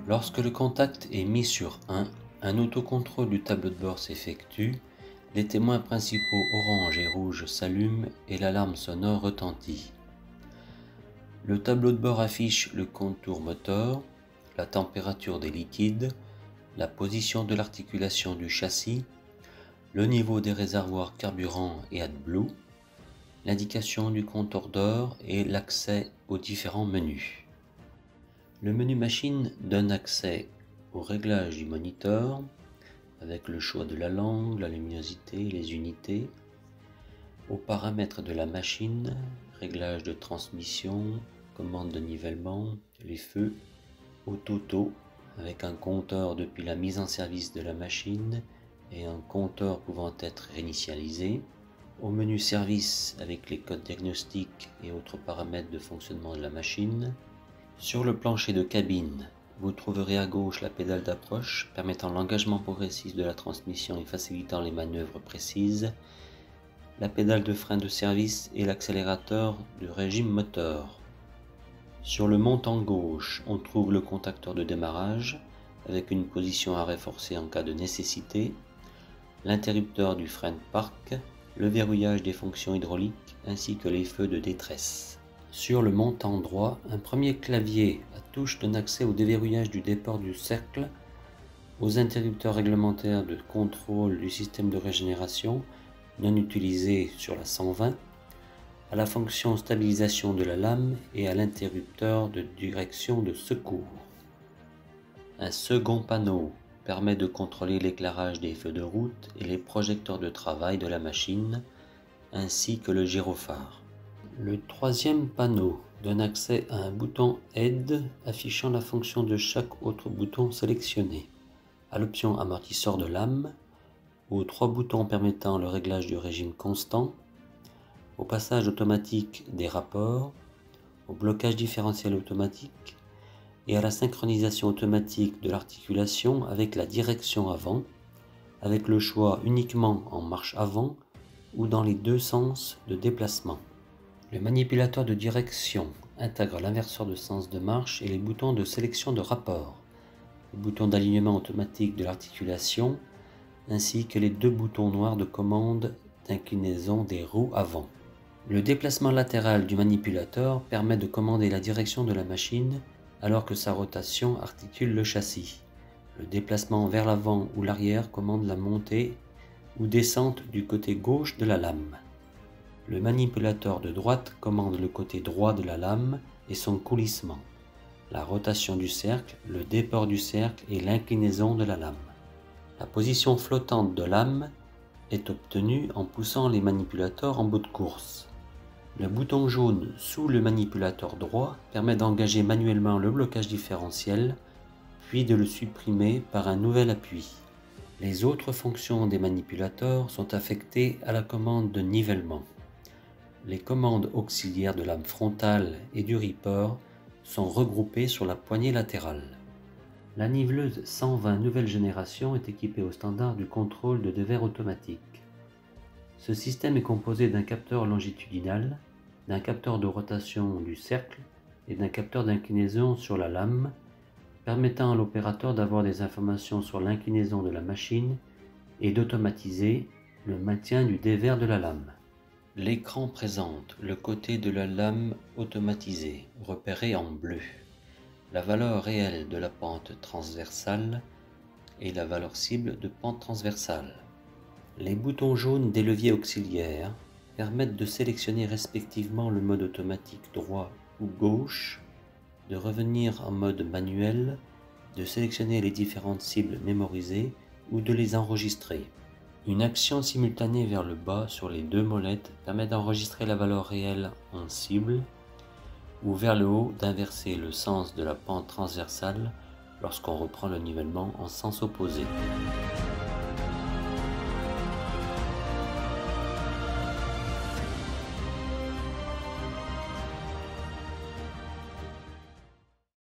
Lorsque le contact est mis sur 1, un autocontrôle du tableau de bord s'effectue, les témoins principaux orange et rouge s'allument et l'alarme sonore retentit. Le tableau de bord affiche le contour moteur, la température des liquides, la position de l'articulation du châssis, le niveau des réservoirs carburant et AdBlue, l'indication du compteur d'heure et l'accès aux différents menus. Le menu machine donne accès au réglage du moniteur avec le choix de la langue, la luminosité, les unités, aux paramètres de la machine, réglage de transmission, commande de nivellement, les feux, au toto avec un compteur depuis la mise en service de la machine et un compteur pouvant être réinitialisé, au menu service avec les codes diagnostiques et autres paramètres de fonctionnement de la machine. Sur le plancher de cabine, vous trouverez à gauche la pédale d'approche permettant l'engagement progressif de la transmission et facilitant les manœuvres précises, la pédale de frein de service et l'accélérateur de régime moteur. Sur le montant gauche, on trouve le contacteur de démarrage avec une position à renforcer en cas de nécessité, l'interrupteur du frein de parc, le verrouillage des fonctions hydrauliques ainsi que les feux de détresse. Sur le montant droit, un premier clavier à touche donne accès au déverrouillage du déport du cercle, aux interrupteurs réglementaires de contrôle du système de régénération non utilisé sur la 120, à la fonction stabilisation de la lame et à l'interrupteur de direction de secours. Un second panneau permet de contrôler l'éclairage des feux de route et les projecteurs de travail de la machine, ainsi que le gyrophare. Le troisième panneau donne accès à un bouton Aide affichant la fonction de chaque autre bouton sélectionné, à l'option amortisseur de lame, aux 3 boutons permettant le réglage du régime constant, au passage automatique des rapports, au blocage différentiel automatique et à la synchronisation automatique de l'articulation avec la direction avant, avec le choix uniquement en marche avant ou dans les 2 sens de déplacement. Le manipulateur de direction intègre l'inverseur de sens de marche et les boutons de sélection de rapport, le bouton d'alignement automatique de l'articulation, ainsi que les 2 boutons noirs de commande d'inclinaison des roues avant. Le déplacement latéral du manipulateur permet de commander la direction de la machine alors que sa rotation articule le châssis. Le déplacement vers l'avant ou l'arrière commande la montée ou descente du côté gauche de la lame. Le manipulateur de droite commande le côté droit de la lame et son coulissement, la rotation du cercle, le déport du cercle et l'inclinaison de la lame. La position flottante de lame est obtenue en poussant les manipulateurs en bout de course. Le bouton jaune sous le manipulateur droit permet d'engager manuellement le blocage différentiel, puis de le supprimer par un nouvel appui. Les autres fonctions des manipulateurs sont affectées à la commande de nivellement. Les commandes auxiliaires de lame frontale et du ripper sont regroupées sur la poignée latérale. La niveleuse 120 nouvelle génération est équipée au standard du contrôle de dévers automatique. Ce système est composé d'un capteur longitudinal, d'un capteur de rotation du cercle et d'un capteur d'inclinaison sur la lame, permettant à l'opérateur d'avoir des informations sur l'inclinaison de la machine et d'automatiser le maintien du dévers de la lame. L'écran présente le côté de la lame automatisée, repéré en bleu, la valeur réelle de la pente transversale et la valeur cible de pente transversale. Les boutons jaunes des leviers auxiliaires permettent de sélectionner respectivement le mode automatique droit ou gauche, de revenir en mode manuel, de sélectionner les différentes cibles mémorisées ou de les enregistrer. Une action simultanée vers le bas sur les 2 molettes permet d'enregistrer la valeur réelle en cible ou vers le haut d'inverser le sens de la pente transversale lorsqu'on reprend le nivellement en sens opposé.